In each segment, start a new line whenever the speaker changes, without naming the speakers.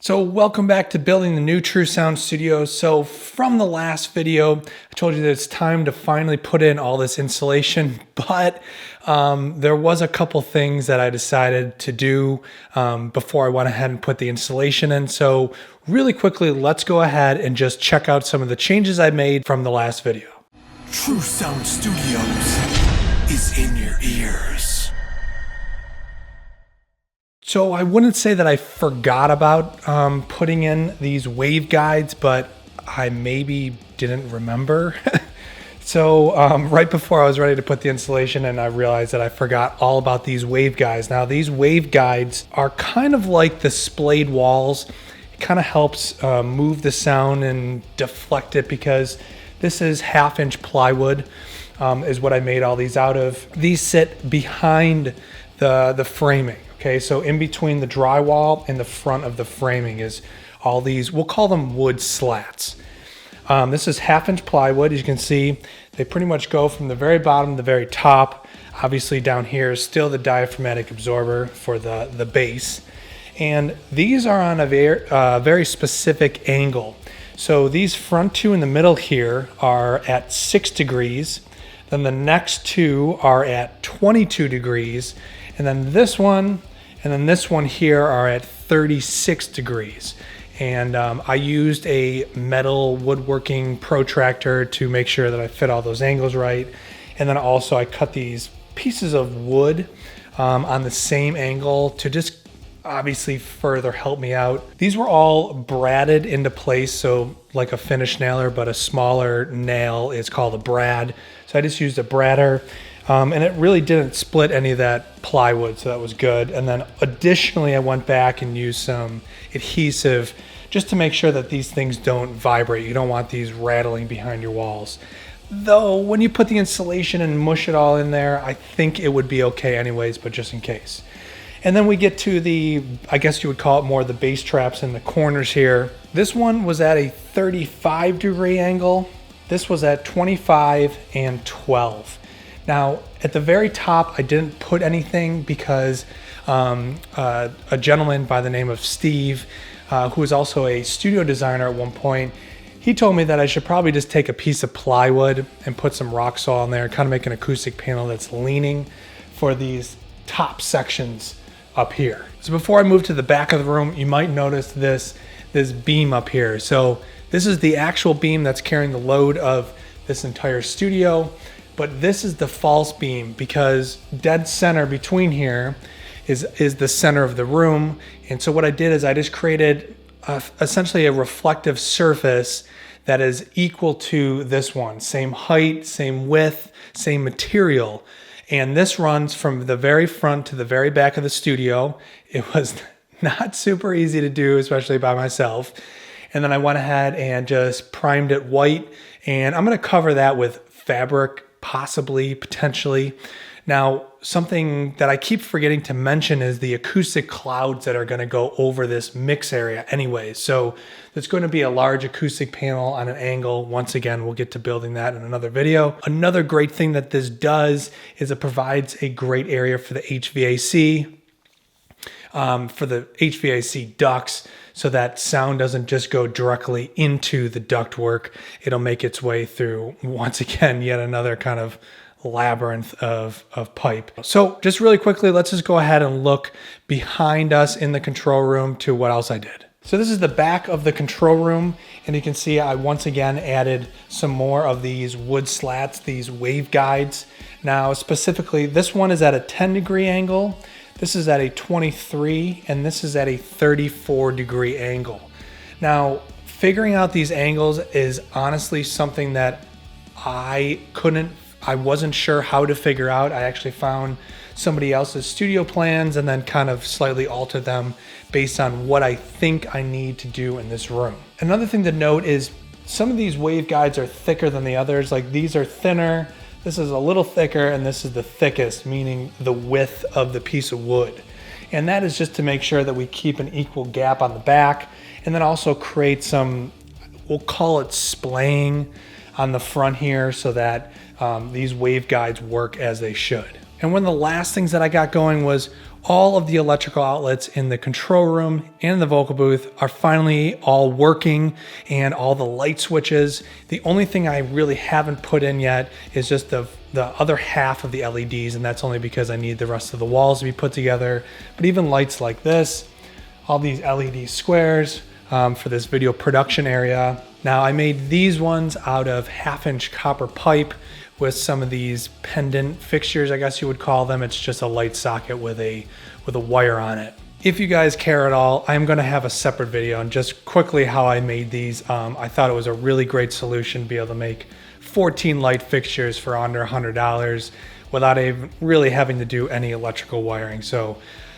So welcome back to building the new True Sound Studio. So from the last video, I told you that it's time to finally put in all this insulation, but there was a couple things that I decided to do before I went ahead and put the insulation in. So really quickly, let's go ahead and just check out some of the changes I made from the last video.
True Sound Studios is in your ears.
So I wouldn't say that I forgot about putting in these wave guides, but I maybe didn't remember. So right before I was ready to put the insulation in, I realized that I forgot all about these wave guides. Now these wave guides are kind of like the splayed walls. It kind of helps move the sound and deflect it because this is 1/2-inch plywood is what I made all these out of. These sit behind the framing. Okay, so in between the drywall and the front of the framing is all these, we'll call them wood slats. This is 1/2-inch plywood. As you can see, they pretty much go from the very bottom to the very top. Obviously down here is still the diaphragmatic absorber for the base. And these are on a very specific angle. So these front two in the middle here are at 6 degrees. Then the next two are at 22 degrees. And then this one and then this one here are at 36 degrees. And I used a metal woodworking protractor to make sure that I fit all those angles right. And then also I cut these pieces of wood on the same angle to just obviously further help me out. These were all bradded into place, so like a finish nailer, but a smaller nail is called a brad. So I just used a bradder. And it really didn't split any of that plywood, so that was good. And then additionally, I went back and used some adhesive just to make sure that these things don't vibrate. You don't want these rattling behind your walls. Though, when you put the insulation and mush it all in there, I think it would be okay anyways, but just in case. And then we get to the, I guess you would call it more the base traps in the corners here. This one was at a 35-degree angle. This was at 25 and 12. Now, at the very top, I didn't put anything because a gentleman by the name of Steve, who was also a studio designer at one point, he told me that I should probably just take a piece of plywood and put some rock salt in there, kind of make an acoustic panel that's leaning for these top sections up here. So before I move to the back of the room, you might notice this beam up here. So this is the actual beam that's carrying the load of this entire studio. But this is the false beam because dead center between here is the center of the room. And so what I did is I just created essentially a reflective surface that is equal to this one. Same height, same width, same material. And this runs from the very front to the very back of the studio. It was not super easy to do, especially by myself. And then I went ahead and just primed it white. And I'm gonna cover that with fabric, possibly, potentially. Now, something that I keep forgetting to mention is the acoustic clouds that are going to go over this mix area anyway. So there's going to be a large acoustic panel on an angle. Once again, we'll get to building that in another video. Another great thing that this does is it provides a great area for the HVAC, ducts, so that sound doesn't just go directly into the ductwork. It'll make its way through, once again, yet another kind of labyrinth of pipe. So just really quickly, let's just go ahead and look behind us in the control room to what else I did. So this is the back of the control room, and you can see I once again added some more of these wood slats, these wave guides. Now specifically, this one is at a 10-degree angle. This is at a 23, and this is at a 34-degree angle. Now, figuring out these angles is honestly something that I wasn't sure how to figure out. I actually found somebody else's studio plans and then kind of slightly altered them based on what I think I need to do in this room. Another thing to note is some of these wave guides are thicker than the others. Like these are thinner. This is a little thicker, and this is the thickest, meaning the width of the piece of wood. And that is just to make sure that we keep an equal gap on the back, and then also create some, we'll call it splaying on the front here so that these wave guides work as they should. And one of the last things that I got going was all of the electrical outlets in the control room and the vocal booth are finally all working, and all the light switches. The only thing I really haven't put in yet is just the other half of the LEDs, and that's only because I need the rest of the walls to be put together. But even lights like this, all these LED squares for this video production area. Now I made these ones out of 1/2-inch copper pipe with some of these pendant fixtures, I guess you would call them. It's just a light socket with a wire on it. If you guys care at all, I'm gonna have a separate video on just quickly how I made these. I thought it was a really great solution to be able to make 14 light fixtures for under $100 without even really having to do any electrical wiring. So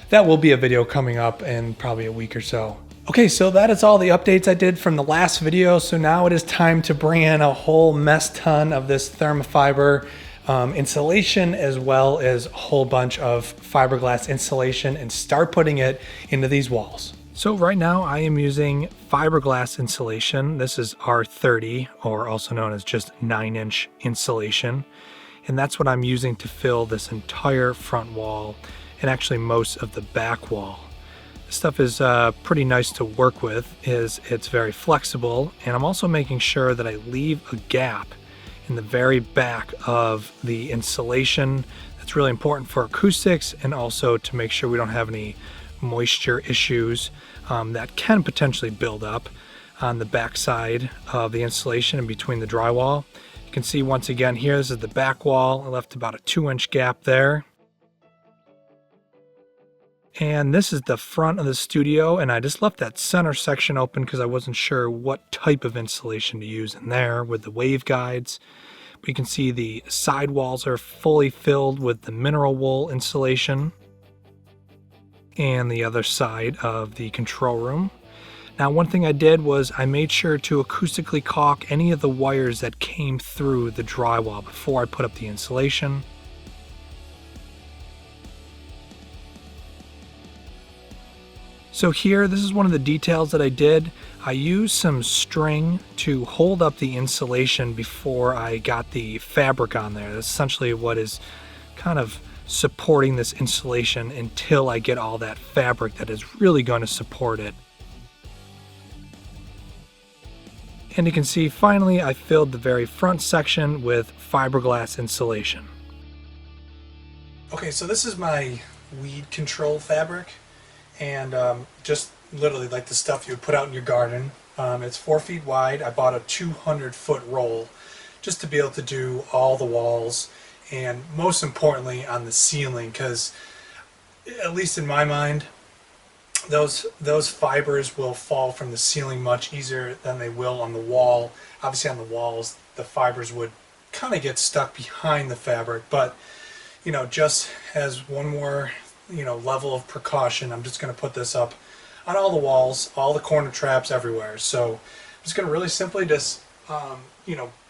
that will be a video coming up in probably a week or so. Okay, so that is all the updates I did from the last video. So now it is time to bring in a whole mess ton of this thermofiber insulation, as well as a whole bunch of fiberglass insulation, and start putting it into these walls. So right now I am using fiberglass insulation. This is R30, or also known as just 9-inch insulation. And that's what I'm using to fill this entire front wall, and actually most of the back wall. This stuff is pretty nice to work with, it's very flexible, and I'm also making sure that I leave a gap in the very back of the insulation. That's really important for acoustics, and also to make sure we don't have any moisture issues that can potentially build up on the back side of the insulation and between the drywall. You can see once again here, this is the back wall. I left about a 2-inch gap there. And this is the front of the studio, and I just left that center section open because I wasn't sure what type of insulation to use in there with the wave guides. But you can see the side walls are fully filled with the mineral wool insulation, and the other side of the control room. Now, one thing I did was I made sure to acoustically caulk any of the wires that came through the drywall before I put up the insulation. So here, this is one of the details that I did. I used some string to hold up the insulation before I got the fabric on there. That's essentially what is kind of supporting this insulation until I get all that fabric that is really going to support it. And you can see finally I filled the very front section with fiberglass insulation. Okay, so this is my weed control fabric. And just literally like the stuff you would put out in your garden. It's 4 feet wide. I bought a 200-foot roll just to be able to do all the walls, and most importantly on the ceiling, because at least in my mind, those fibers will fall from the ceiling much easier than they will on the wall. Obviously on the walls, the fibers would kind of get stuck behind the fabric, but you know, just as one more level of precaution, I'm just going to put this up on all the walls, all the corner traps, everywhere. So I'm just going to really simply just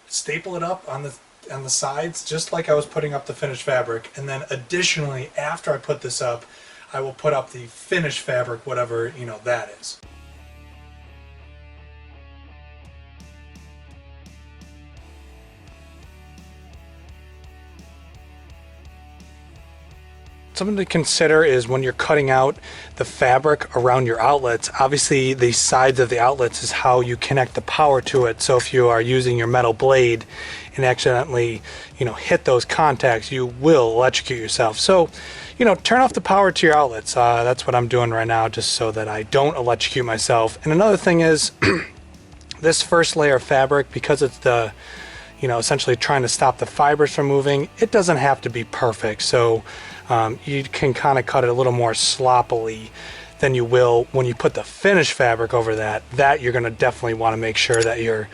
staple it up on the sides, just like I was putting up the finished fabric. And then additionally, after I put this up, I will put up the finished fabric, whatever that is. Something to consider is when you're cutting out the fabric around your outlets, obviously the sides of the outlets is how you connect the power to it. So if you are using your metal blade and accidentally, hit those contacts, you will electrocute yourself. So, turn off the power to your outlets. That's what I'm doing right now, just so that I don't electrocute myself. And another thing is this first layer of fabric, because it's the essentially trying to stop the fibers from moving, it doesn't have to be perfect. So you can kind of cut it a little more sloppily than you will when you put the finished fabric over that you're going to definitely want to make sure that you're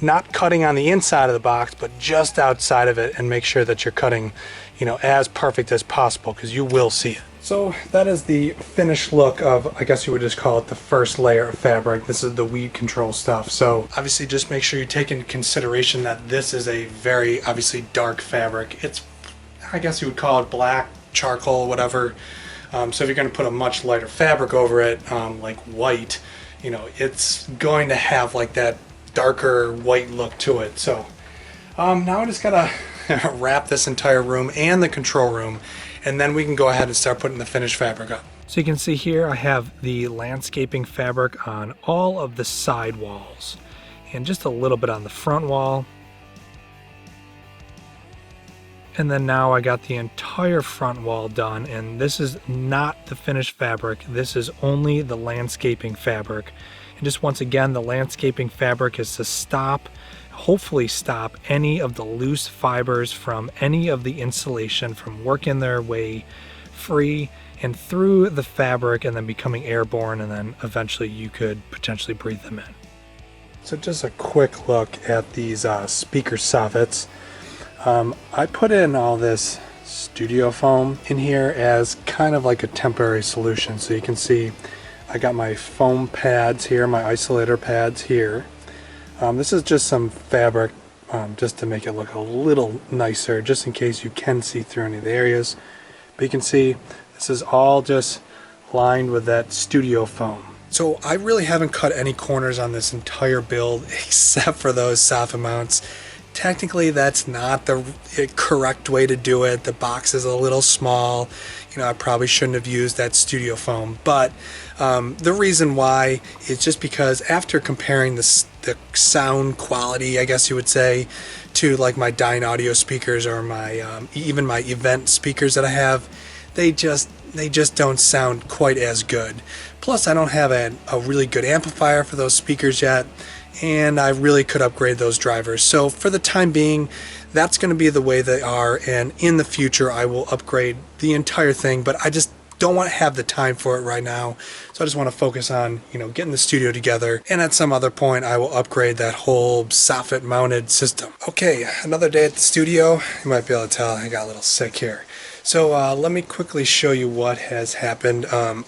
not cutting on the inside of the box, but just outside of it, and make sure that you're cutting as perfect as possible, because you will see it. So that is the finished look of, I guess you would just call it the first layer of fabric. This is the weed control stuff. So obviously just make sure you take into consideration that this is a very obviously dark fabric. It's, I guess you would call it black, charcoal, whatever. So if you're going to put a much lighter fabric over it, like white, it's going to have like that darker white look to it. So now I just gotta wrap this entire room and the control room and then we can go ahead and start putting the finished fabric up. So you can see here I have the landscaping fabric on all of the side walls and just a little bit on the front wall. And then now I got the entire front wall done, and this is not the finished fabric. This is only the landscaping fabric. And just once again, the landscaping fabric is to hopefully stop any of the loose fibers from any of the insulation from working their way free and through the fabric and then becoming airborne, and then eventually you could potentially breathe them in. So just a quick look at these speaker soffits. I put in all this studio foam in here as kind of like a temporary solution. So you can see I got my foam pads here, my isolator pads here. This is just some fabric just to make it look a little nicer, just in case you can see through any of the areas. But you can see this is all just lined with that studio foam. So I really haven't cut any corners on this entire build except for those soffit mounts. Technically, that's not the correct way to do it. The box is a little small. You know, I probably shouldn't have used that studio foam. But the reason why is just because after comparing the sound quality, I guess you would say, to like my Dynaudio speakers or my even my event speakers that I have, they just don't sound quite as good. Plus, I don't have a really good amplifier for those speakers yet, and I really could upgrade those drivers. So for the time being, that's going to be the way they are, and in the future I will upgrade the entire thing, but I just don't want to have the time for it right now. So I just want to focus on, you know, getting the studio together, and at some other point I will upgrade that whole soffit mounted system. Okay, another day at the studio. You might be able to tell I got a little sick here. So let me quickly show you what has happened. A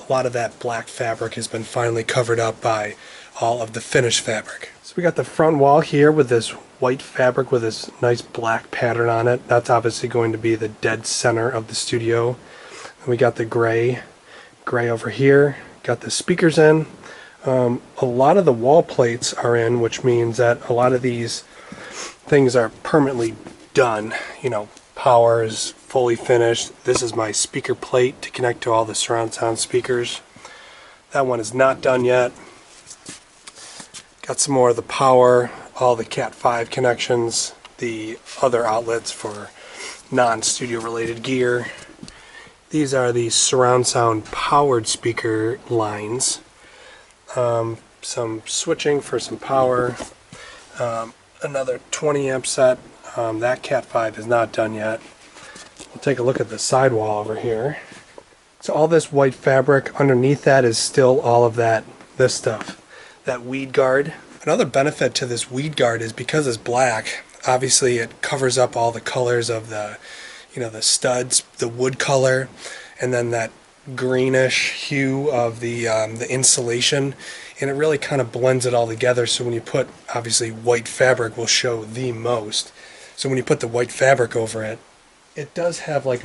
lot of that black fabric has been finally covered up by all of the finished fabric. So we got the front wall here with this white fabric with this nice black pattern on it. That's obviously going to be the dead center of the studio. And we got the gray over here. Got the speakers in. A lot of the wall plates are in, which means that a lot of these things are permanently done. You know, power is fully finished. This is my speaker plate to connect to all the surround sound speakers. That one is not done yet. Got some more of the power, all the Cat 5 connections, the other outlets for non-studio related gear. These are the surround sound powered speaker lines. Some switching for some power. Another 20 amp set. That Cat 5 is not done yet. We'll take a look at the sidewall over here. So all this white fabric, underneath that is still all of this stuff. That weed guard. Another benefit to this weed guard is because it's black, obviously it covers up all the colors of the, you know, the studs, the wood color, and then that greenish hue of the insulation, and it really kind of blends it all together. So when you put, obviously white fabric will show the most. So when you put the white fabric over it, it does have like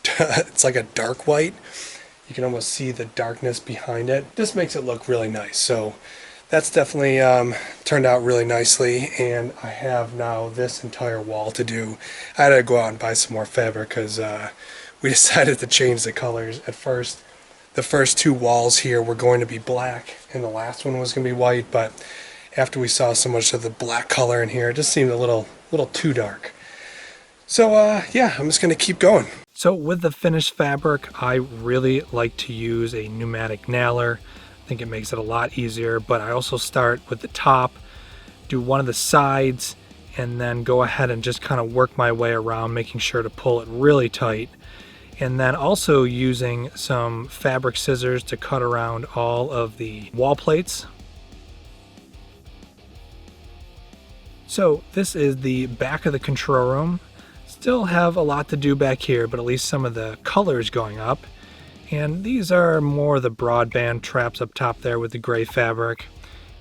it's like a dark white. You can almost see the darkness behind it. This makes it look really nice. So that's definitely turned out really nicely, and I have now this entire wall to do. I had to go out and buy some more fabric because we decided to change the colors. At first, the first two walls here were going to be black, and the last one was going to be white, but after we saw so much of the black color in here, it just seemed a little too dark. So yeah, I'm just going to keep going. So with the finished fabric, I really like to use a pneumatic nailer. I think it makes it a lot easier, but I also start with the top, do one of the sides, and then go ahead and just kind of work my way around, making sure to pull it really tight. And then also using some fabric scissors to cut around all of the wall plates. So this is the back of the control room. Still have a lot to do back here, but at least some of the colors going up. And these are more the broadband traps up top there with the gray fabric.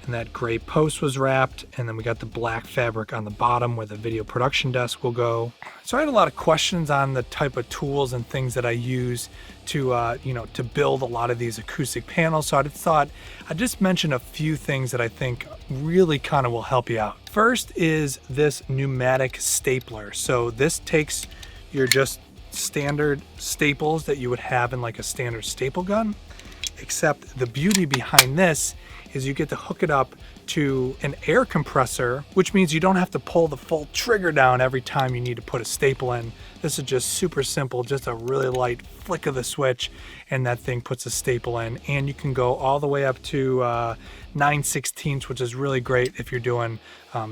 And that gray post was wrapped, and then we got the black fabric on the bottom where the video production desk will go. So I had a lot of questions on the type of tools and things that I use to, to build a lot of these acoustic panels. So I thought I'd just mention a few things that I think really kind of will help you out. First is this pneumatic stapler. So this takes your just standard staples that you would have in like a standard staple gun, except the beauty behind this is you get to hook it up to an air compressor, which means you don't have to pull the full trigger down every time you need to put a staple in. This is just super simple, just a really light flick of the switch, and that thing puts a staple in. And you can go all the way up to 9/16, which is really great if you're doing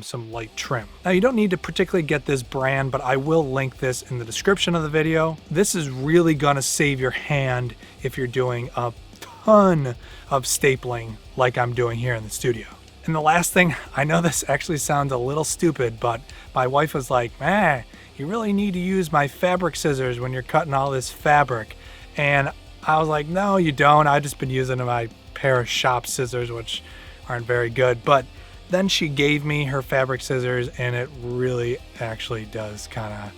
some light trim. Now, you don't need to particularly get this brand, but I will link this in the description of the video. This is really gonna save your hand if you're doing a ton of stapling like I'm doing here in the studio. And the last thing, I know this actually sounds a little stupid, but my wife was like, man, you really need to use my fabric scissors when you're cutting all this fabric. And I was like, no, you don't. I've just been using my pair of shop scissors, which aren't very good. But then she gave me her fabric scissors, and it really actually does kind of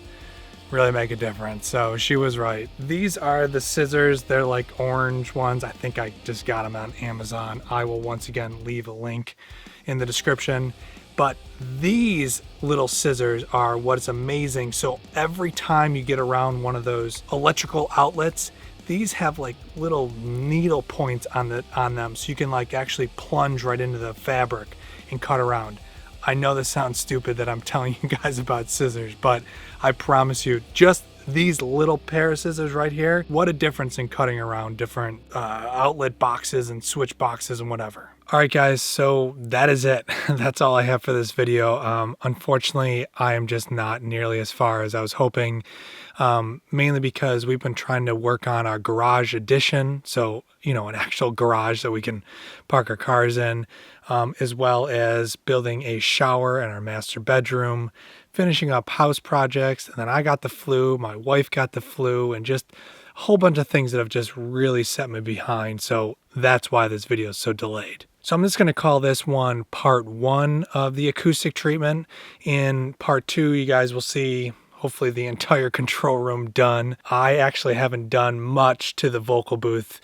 really make a difference. So she was right. These are the scissors. They're like orange ones. I think I just got them on Amazon. I will once again leave a link in the description. But these little scissors are what's amazing. So every time you get around one of those electrical outlets, these have like little needle points on them, so you can like actually plunge right into the fabric and cut around. I know this sounds stupid that I'm telling you guys about scissors, but I promise you, just these little pair of scissors right here, what a difference in cutting around different outlet boxes and switch boxes and whatever. All right, guys, so that is it. That's all I have for this video. Unfortunately, I am just not nearly as far as I was hoping, mainly because we've been trying to work on our garage addition. So, you know, an actual garage that we can park our cars in, as well as building a shower in our master bedroom, finishing up house projects. And then I got the flu, my wife got the flu, and just a whole bunch of things that have just really set me behind. So that's why this video is so delayed. So I'm just going to call this one part 1 of the acoustic treatment. In part 2, you guys will see hopefully the entire control room done. I actually haven't done much to the vocal booth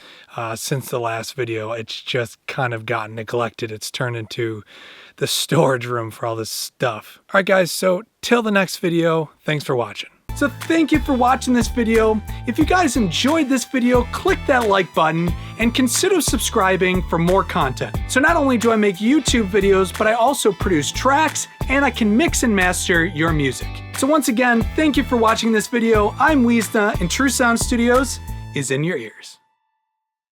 since the last video. It's just kind of gotten neglected. It's turned into the storage room for all this stuff. All right, guys, so till the next video, thanks for watching. So thank you for watching this video. If you guys enjoyed this video, click that like button and consider subscribing for more content. So not only do I make YouTube videos, but I also produce tracks and I can mix and master your music. So once again, thank you for watching this video. I'm Weezna, and True Sound Studios is in your ears.